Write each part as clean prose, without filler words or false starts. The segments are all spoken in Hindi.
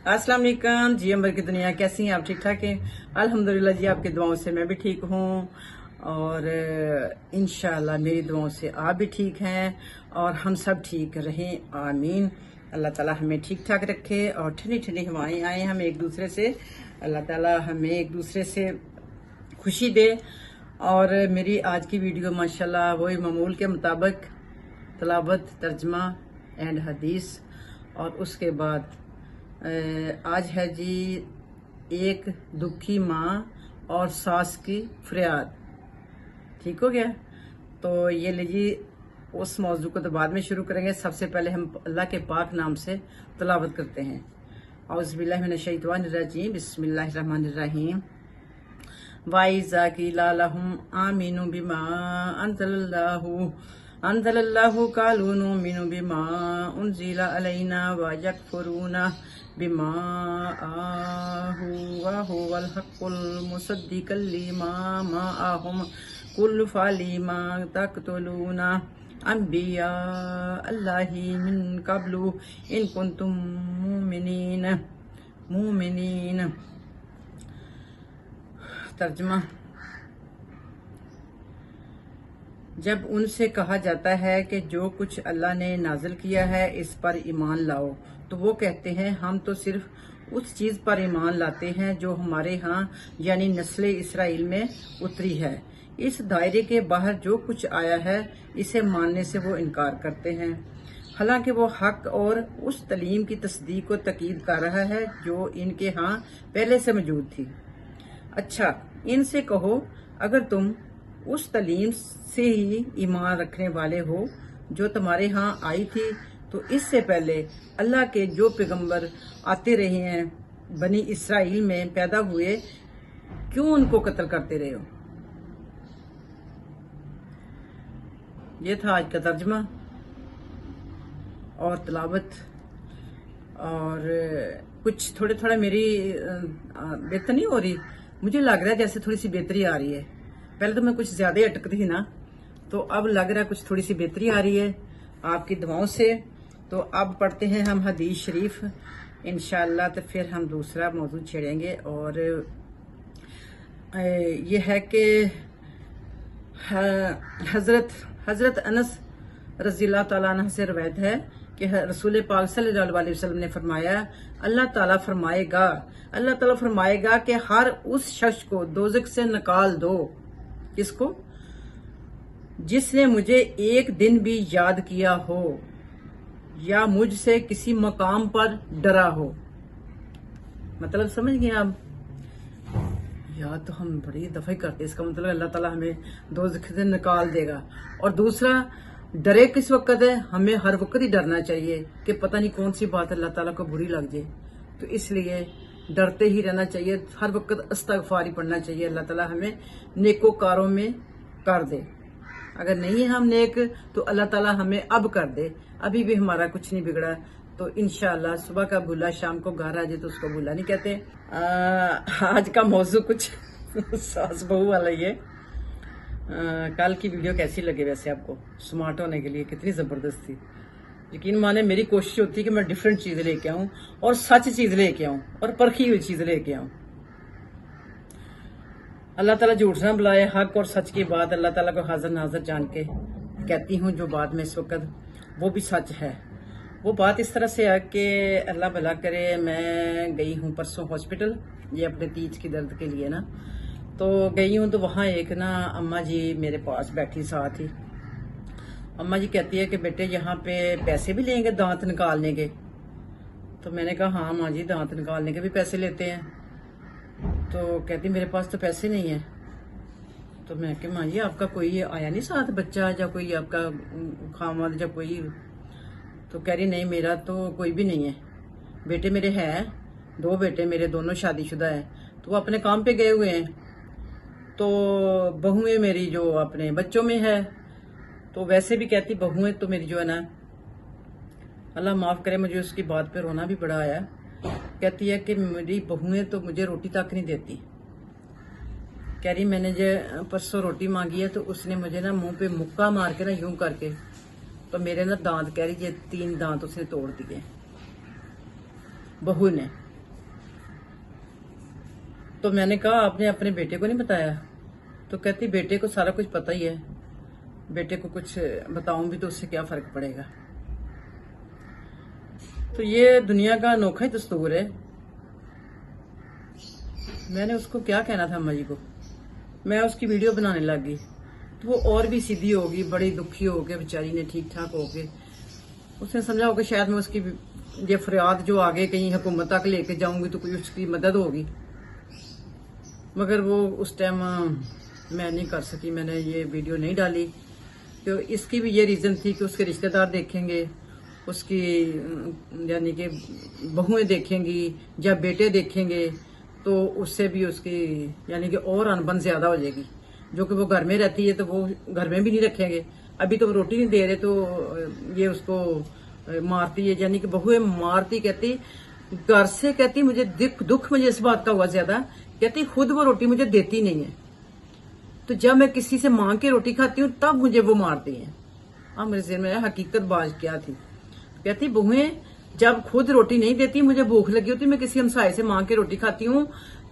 अस्सलाम वालेकुम जी। अंबर की दुनिया कैसी हैं आप? ठीक ठाक हैं? अल्हम्दुलिल्लाह जी, आपकी दुआओं से मैं भी ठीक हूँ और इंशाअल्लाह मेरी दुआओं से आप भी ठीक हैं और हम सब ठीक रहें, आमीन। अल्लाह ताला हमें ठीक ठाक रखे और ठंडी ठंडी हवाएं आए हम एक दूसरे से। अल्लाह ताला हमें एक दूसरे से खुशी दे। और मेरी आज की वीडियो माशाल्लाह वही मामूल के मुताबिक तलावत, तर्जमा एंड हदीस। और उसके बाद आज है जी एक दुखी माँ और सास की फरियाद। ठीक हो गया? तो ये लीजिए, उस मौजू को तो बाद में शुरू करेंगे। सबसे पहले हम अल्लाह के पाक नाम से तलावत करते हैं। औज़ुबिल्लाहि मिनश्शैतानिर्रजीम, बिस्मिल्लाहिर्रहमानिर्रहीम। वाइज़ा क़ीला लहुम आमिनू बिमा अंज़लल्लाहु क़ालू नुमिनु बिमा उन्ज़िला अलैना व यकफ़ुरूना बिमा व हुवल हक़्क़ुल मुसद्दिक़ल लिमा माअहुम कुल फलिमा तक़तुलूना अंबिया अल्लाहि मिन क़ब्लु इन कुंतुम मुमिनीन। तर्जुमा। जब उनसे कहा जाता है कि जो कुछ अल्लाह ने नाजिल किया है इस पर ईमान लाओ, तो वो कहते हैं हम तो सिर्फ उस चीज पर ईमान लाते हैं जो हमारे यहाँ यानी नस्ले इसराइल में उतरी है। इस दायरे के बाहर जो कुछ आया है इसे मानने से वो इनकार करते हैं, हालांकि वो हक और उस तलीम की तस्दीक को तकीद कर रहा है जो इनके यहाँ पहले से मौजूद थी। अच्छा, इनसे कहो अगर तुम उस तलीम से ही ईमान रखने वाले हो जो तुम्हारे यहाँ आई थी, तो इससे पहले अल्लाह के जो पैगंबर आते रहे हैं बनी इसराइल में पैदा हुए, क्यों उनको कत्ल करते रहे हो? ये था आज का तर्जुमा और तलावत। और कुछ थोड़ा मेरी बेहतर नहीं हो रही, मुझे लग रहा है जैसे थोड़ी सी बेहतरी आ रही है। पहले तो मैं कुछ ज्यादा ही अटकती थी ना, तो अब लग रहा है कुछ थोड़ी सी बेहतरी आ रही है आपकी दुआओं से। तो अब पढ़ते हैं हम हदीस शरीफ इंशाअल्लाह, तो फिर हम दूसरा मौजू छेड़ेंगे। और ये है कि हजरत अनस रज़ियल्लाहु ताला अन्हु से रवायत है कि रसूल पाक सल्लल्लाहु अलैहि वसल्लम ने फरमाया, अल्लाह ताला फरमाएगा कि हर उस शख्स को दोज़ख से निकाल दो, किसको? जिसने मुझे एक दिन भी याद किया हो या मुझसे किसी मकाम पर डरा हो। मतलब समझ गए आप? याद तो हम बड़ी दफा ही करते, इसका मतलब अल्लाह ताला हमें दोज़ख से निकाल देगा। और दूसरा, डरे किस वक्त है? हमें हर वक्त ही डरना चाहिए कि पता नहीं कौन सी बात अल्लाह ताला को बुरी लग जाए, तो इसलिए डरते ही रहना चाहिए, हर वक्त इस्तग़फ़ार पढ़ना चाहिए। अल्लाह ताला हमें नेकोकारों में कर दे। अगर नहीं हम नेक तो अल्लाह ताला हमें अब कर दे। अभी भी हमारा कुछ नहीं बिगड़ा, तो इंशाअल्लाह सुबह का भूला शाम को घर आ जाए तो उसको भूला नहीं कहते। आज का मौजू कुछ सास बहू वाला ही है। कल की वीडियो कैसी लगे वैसे आपको? स्मार्ट होने के लिए कितनी जबरदस्त थी। यकीन माने मेरी कोशिश होती है कि मैं डिफरेंट चीज लेके आऊं और सच चीज लेके आऊं और परखी हुई चीज लेके आऊं। अल्लाह ताला झूठ ना बुलाए, हक और सच की बात अल्लाह ताला को हाजिर नाजिर जान के कहती हूँ। जो बात में इस वक्त वो भी सच है। वो बात इस तरह से है कि अल्लाह भला करे, मैं गई हूँ परसों हॉस्पिटल, ये अपने तीज की दर्द के लिए ना। तो गई हूँ तो वहाँ एक ना अम्मा जी मेरे पास बैठी साथ ही। अम्मा जी कहती है कि बेटे यहाँ पे पैसे भी लेंगे दांत निकालने के? तो मैंने कहा हाँ माँ जी, दांत निकालने के भी पैसे लेते हैं। तो कहती मेरे पास तो पैसे नहीं है। तो मैं कि माँ जी आपका कोई आया नहीं साथ, बच्चा या कोई आपका खामद या कोई? तो कह रही नहीं मेरा तो कोई भी नहीं है। बेटे मेरे हैं, 2 बेटे मेरे, दोनों शादीशुदा हैं, तो वो अपने काम पे गए हुए हैं। तो बहुएं मेरी जो अपने बच्चों में है, तो वैसे भी कहती बहुएं तो मेरी जो है ना, अल्लाह माफ करे, मुझे उसकी बात पे रोना भी बड़ा आया। कहती है कि मेरी बहुएं तो मुझे रोटी तक नहीं देती। कह रही मैंने जो परसों रोटी मांगी है तो उसने मुझे ना मुंह पे मुक्का मार के ना यूं करके, तो मेरे ना दांत, कह रही ये 3 दांत उसने तोड़ दिए बहू ने। तो मैंने कहा आपने अपने बेटे को नहीं बताया? तो कहती बेटे को सारा कुछ पता ही है, बेटे को कुछ बताऊं भी तो उससे क्या फर्क पड़ेगा। तो ये दुनिया का अनोखा ही दस्तूर है। मैंने उसको क्या कहना था अम्मा जी को, मैं उसकी वीडियो बनाने लग गई तो वो और भी सीधी होगी, बड़ी दुखी होके बेचारी ने ठीक ठाक होके उसने समझा होगा शायद मैं उसकी ये फरियाद जो आगे कहीं हुकूमत तक लेके जाऊंगी तो कोई उसकी मदद होगी, मगर वो उस टाइम मैं नहीं कर सकी, मैंने ये वीडियो नहीं डाली। तो इसकी भी ये रीज़न थी कि उसके रिश्तेदार देखेंगे, उसकी यानी कि बहुएं देखेंगी या बेटे देखेंगे तो उससे भी उसकी यानी कि और अनबन ज्यादा हो जाएगी। जो कि वो घर में रहती है तो वो घर में भी नहीं रखेंगे। अभी तो वो रोटी नहीं दे रहे तो ये उसको मारती है, यानी कि बहुएं मारती, कहती घर से, कहती मुझे दुख मुझे इस बात का हुआ ज्यादा, कहती खुद वो रोटी मुझे देती नहीं है, तो जब मैं किसी से मांग के रोटी खाती हूँ तब मुझे वो मारती हैं। हाँ, मेरे जिन में हकीकत बाज क्या थी। कहती बहुएं जब खुद रोटी नहीं देती, मुझे भूख लगी होती, मैं किसी हमसाये से मांग के रोटी खाती हूँ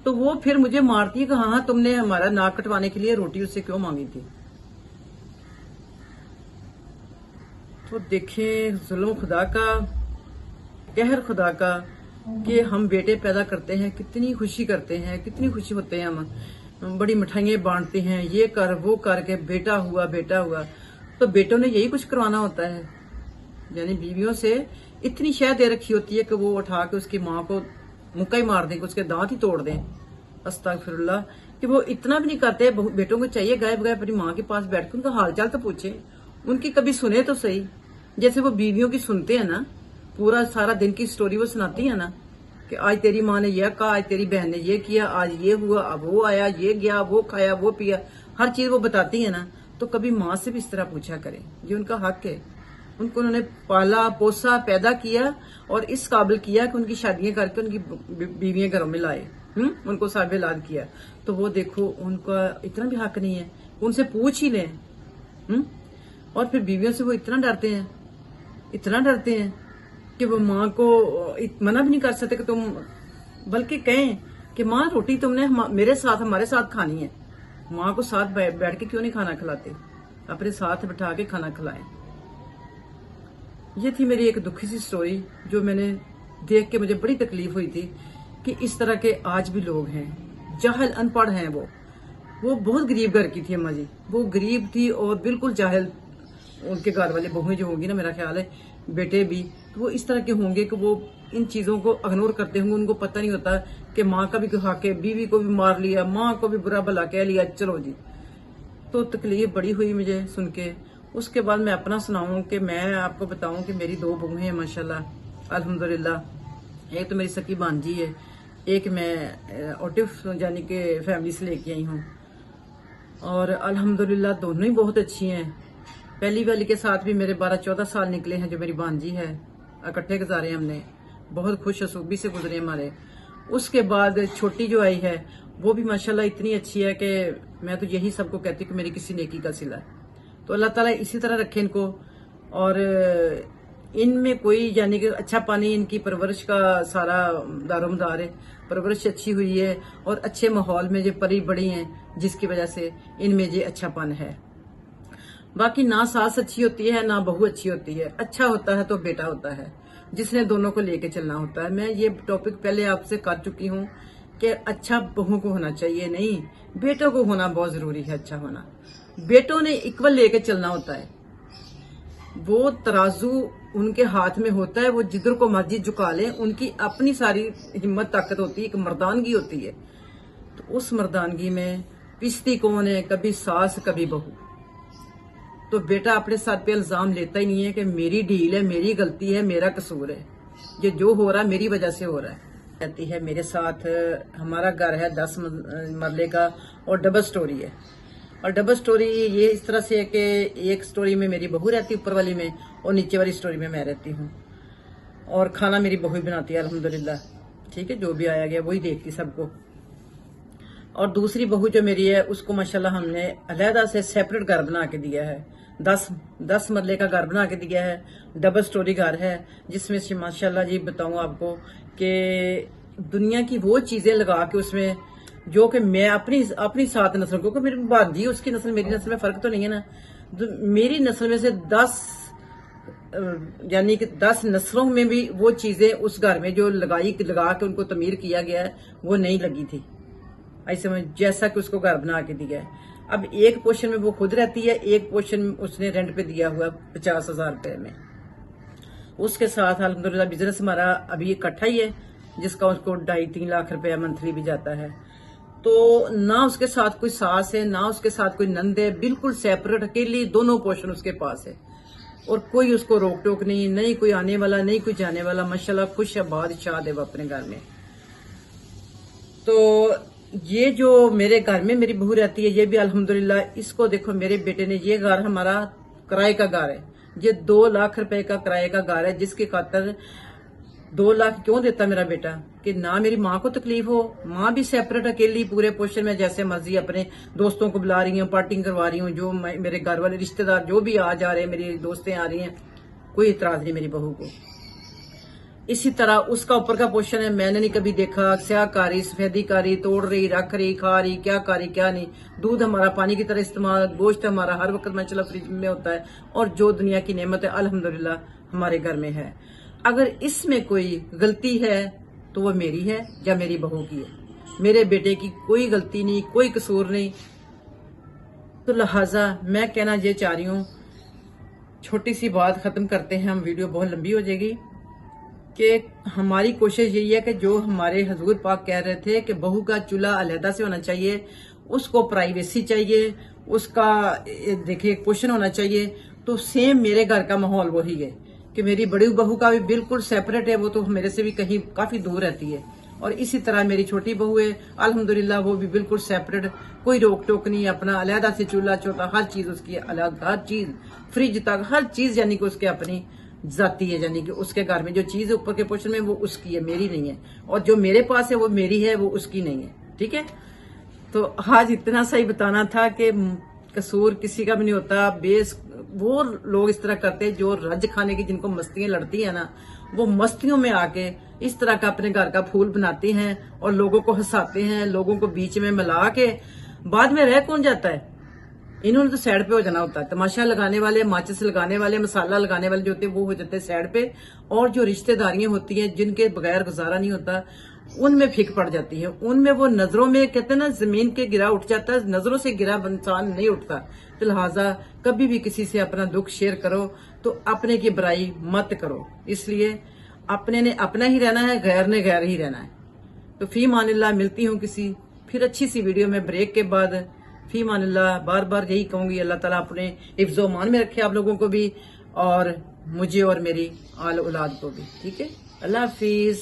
तो वो फिर मुझे मारती है कि हाँ तुमने हमारा नाक कटवाने के लिए रोटी उससे क्यों मांगी थी। तो देखें जुल्म खुदा का, कहर खुदा का, कि हम बेटे पैदा करते हैं, कितनी खुशी करते हैं, कितनी खुशी होते हैं हम, बड़ी मिठाइयाँ बांटते हैं, ये कर वो करके बेटा हुआ बेटा हुआ। तो बेटों ने यही कुछ करवाना होता है, यानी बीवियों से इतनी शह दे रखी होती है कि वो उठा के उसकी माँ को मुक्का ही मार दें, उसके दांत ही तोड़ दें। अस्तगफिरुल्लाह, कि वो इतना भी नहीं करते। बेटों को चाहिए गायब गायब अपनी माँ के पास बैठ के उनका हालचाल तो पूछे, उनकी कभी सुने तो सही। जैसे वो बीवियों की सुनते हैं ना, पूरा सारा दिन की स्टोरी वो सुनाती है ना, कि आज तेरी माँ ने यह कहा, आज तेरी बहन ने ये किया, आज ये हुआ, अब वो आया, ये गया, वो खाया, वो पिया, हर चीज वो बताती है ना। तो कभी माँ से भी इस तरह पूछा करें, ये उनका हक है। उनको उन्होंने पाला पोसा पैदा किया और इस काबिल किया कि उनकी शादियां करके उनकी बीवियां घरों में लाए, उनको साबिल औलाद किया। तो वो देखो उनका इतना भी हक नहीं है, उनसे पूछ ही लें। और फिर बीवियों से वो इतना डरते हैं, इतना डरते हैं कि वो माँ को मना भी नहीं कर सकते कि तुम, बल्कि कहें कि माँ रोटी तुमने मेरे साथ हमारे साथ खानी है। माँ को साथ बैठ के क्यों नहीं खाना खिलाते, अपने साथ बिठा के खाना खिलाएं। ये थी मेरी एक दुखी सी स्टोरी जो मैंने देख के मुझे बड़ी तकलीफ हुई थी कि इस तरह के आज भी लोग हैं, जाहिल अनपढ़ हैं। वो बहुत गरीब घर की थी अम्मा जी, वो गरीब थी और बिल्कुल जाहिल। उनके घर वाले बहुएं जो होंगी ना, मेरा ख्याल है बेटे भी, तो वो इस तरह के होंगे कि वो इन चीजों को इग्नोर करते होंगे। उनको पता नहीं होता कि माँ का भी खा के बीवी को भी मार लिया, माँ को भी बुरा भला कह लिया, चलो जी। तो तकलीफ बड़ी हुई मुझे सुन के। उसके बाद मैं अपना सुनाऊं कि मैं आपको बताऊं कि मेरी 2 बहुएं हैं माशाल्लाह अल्हम्दुलिल्लाह। एक तो मेरी सकी भांजी है, एक मैं ऑटिफ यानी कि फैमिली से लेके आई हूँ, और अल्हम्दुलिल्लाह दोनों ही बहुत अच्छी हैं। पहली वाली के साथ भी मेरे 12-14 साल निकले हैं, जो मेरी भांजी है, इकट्ठे गुजारे हमने, बहुत खुश हसूबी से गुजरे हमारे। उसके बाद छोटी जो आई है वो भी माशाल्लाह इतनी अच्छी है कि मैं तो यही सबको कहती हूँ कि मेरी किसी नेकी का सिला है। तो अल्लाह ताला इसी तरह रखे इनको, और इनमें कोई यानी कि अच्छा पानी, इनकी परवरिश का सारा दारोमदार है। परवरिश अच्छी हुई है और अच्छे माहौल में ये पली बड़ी हैं, जिसकी वजह से इनमें ये अच्छापन है। बाकी ना सास अच्छी होती है ना बहू अच्छी होती है, अच्छा होता है तो बेटा होता है, जिसने दोनों को लेके चलना होता है। मैं ये टॉपिक पहले आपसे कर चुकी हूँ कि अच्छा बहू को होना चाहिए, नहीं बेटों को होना बहुत जरूरी है। अच्छा होना, बेटों ने इक्वल लेके चलना होता है। वो तराजू उनके हाथ में होता है, वो जिधर को मर्जी झुका लें, उनकी अपनी सारी हिम्मत ताकत होती है, एक मर्दानगी होती है। तो उस मर्दानगी में पिसती कौन है, कभी सास कभी बहू। तो बेटा अपने साथ पे इल्जाम लेता ही नहीं है कि मेरी डील है, मेरी गलती है, मेरा कसूर है, ये जो हो रहा है मेरी वजह से हो रहा है। कहती है मेरे साथ, हमारा घर है 10 मरले का और डबल स्टोरी है। और डबल स्टोरी ये इस तरह से है कि एक स्टोरी में मेरी बहू रहती है ऊपर वाली में, और नीचे वाली स्टोरी में मैं रहती हूँ। और खाना मेरी बहू ही बनाती है अल्हम्दुलिल्लाह, ठीक है, जो भी आया गया वही देखती सबको। और दूसरी बहू जो मेरी है उसको माशाल्लाह हमने अलहदा से सेपरेट घर बना के दिया है, 10 मरले का घर बना के दिया है, डबल स्टोरी घर है, जिसमें से माशाल्लाह जी बताऊं आपको कि दुनिया की वो चीजें लगा के उसमें जो कि मैं अपनी 7 नस्लों, क्योंकि मेरी भांजी उसकी नस्ल मेरी नस्ल में फर्क तो नहीं है ना, तो मेरी नस्ल में से 10 यानी कि 10 नस्लों में भी वो चीजें उस घर में जो लगा के उनको तमीर किया गया है वो नहीं लगी थी, ऐसे में जैसा कि उसको घर बना के दिया है। अब एक पोर्शन में वो खुद रहती है, एक पोर्शन उसने रेंट पे दिया हुआ 50,000 रुपए में। उसके साथ अल्हम्दुलिल्लाह बिजनेस हमारा अभी इकट्ठा ही है, जिसका उसको 2.5-3 लाख रुपया मंथली भी जाता है। तो ना उसके साथ कोई सास है, ना उसके साथ कोई नंद है, बिल्कुल सेपरेट अकेली दोनों पोर्शन उसके पास है, और कोई उसको रोक टोक नहीं कोई आने वाला, नहीं कोई जाने वाला। माशाल्लाह खुश है, बहुत शाद है वो अपने घर में। तो ये जो मेरे घर में मेरी बहू रहती है, ये भी अल्हम्दुलिल्लाह, इसको देखो मेरे बेटे ने, ये घर हमारा किराए का घर है, ये 2 लाख रुपए का किराए का घर है, जिसकी खातर 2 लाख क्यों देता मेरा बेटा कि ना मेरी माँ को तकलीफ हो। माँ भी सेपरेट अकेली पूरे पोर्शन में जैसे मर्जी अपने दोस्तों को बुला रही हूँ, पार्टिंग करवा रही हूँ, जो मेरे घर वाले रिश्तेदार जो भी आ जा रहे हैं, मेरी दोस्तें आ रही हैं, कोई इतराज नहीं मेरी बहू को। इसी तरह उसका ऊपर का पोर्शन है, मैंने नहीं कभी देखा स्याहकारी सफेदीकारी, तोड़ रही, रख रही, खा रही, क्या कारी क्या नहीं। दूध हमारा पानी की तरह इस्तेमाल, गोश्त हमारा हर वक्त माशाल्लाह फ्रिज में होता है, और जो दुनिया की नेमत है अल्हम्दुलिल्लाह हमारे घर में है। अगर इसमें कोई गलती है तो वो मेरी है या मेरी बहू की है, मेरे बेटे की कोई गलती नहीं, कोई कसूर नहीं। तो लिहाजा मैं कहना ये चाह रही हूँ, छोटी सी बात खत्म करते हैं, हम वीडियो बहुत लंबी हो जाएगी, कि हमारी कोशिश यही है कि जो हमारे हजूर पाक कह रहे थे कि बहू का चूल्हा अलहदा से होना चाहिए, उसको प्राइवेसी चाहिए, उसका देखिए एक पोर्शन होना चाहिए, तो सेम मेरे घर का माहौल वही है कि मेरी बड़ी बहू का भी बिल्कुल सेपरेट है, वो तो मेरे से भी कहीं काफी दूर रहती है, और इसी तरह मेरी छोटी बहू है अल्हम्दुलिल्लाह, वो भी बिल्कुल सेपरेट, कोई रोक टोक नहीं, अपना अलहदा से चूल्हा चौथा हर चीज उसकी अलग, हर चीज फ्रिज तक हर चीज यानी कि उसके अपनी जाती है, यानी कि उसके घर में जो चीज ऊपर के पोर्शन में वो उसकी है, मेरी नहीं है, और जो मेरे पास है वो मेरी है, वो उसकी नहीं है। ठीक है, तो आज इतना सा ही बताना था कि कसूर किसी का भी नहीं होता। बेस वो लोग इस तरह करते हैं जो रज खाने की जिनको मस्तियां लड़ती है ना, वो मस्तियों में आके इस तरह का अपने घर का फूल बनाते हैं और लोगों को हंसाते हैं, लोगों को बीच में मिला के बाद में रह कौन जाता है। इन्होंने तो साइड पे हो जाना होता है, तमाशा लगाने वाले, माचिस लगाने वाले, मसाला लगाने वाले जो होते हैं वो हो जाते हैं साइड पे, और जो रिश्तेदारियां होती हैं जिनके बगैर गुजारा नहीं होता उनमें फिक पड़ जाती है, उनमें वो नजरों में कहते हैं ना जमीन के गिरा उठ जाता है, नजरों से गिरा इंसान नहीं उठता। तो लिहाजा कभी भी किसी से अपना दुख शेयर करो तो अपने की बुराई मत करो, इसलिए अपने ने अपना ही रहना है, गैर ने गैर ही रहना है। तो फी मानिल्लाह, मिलती हूँ किसी फिर अच्छी सी वीडियो में ब्रेक के बाद। फी मानिल्लाह, बार बार यही कहूंगी, अल्लाह ताला अपने हिफ्ज़ो मान में रखे आप लोगों को भी, और मुझे और मेरी आल औलाद को भी। ठीक है, अल्लाह हाफिज।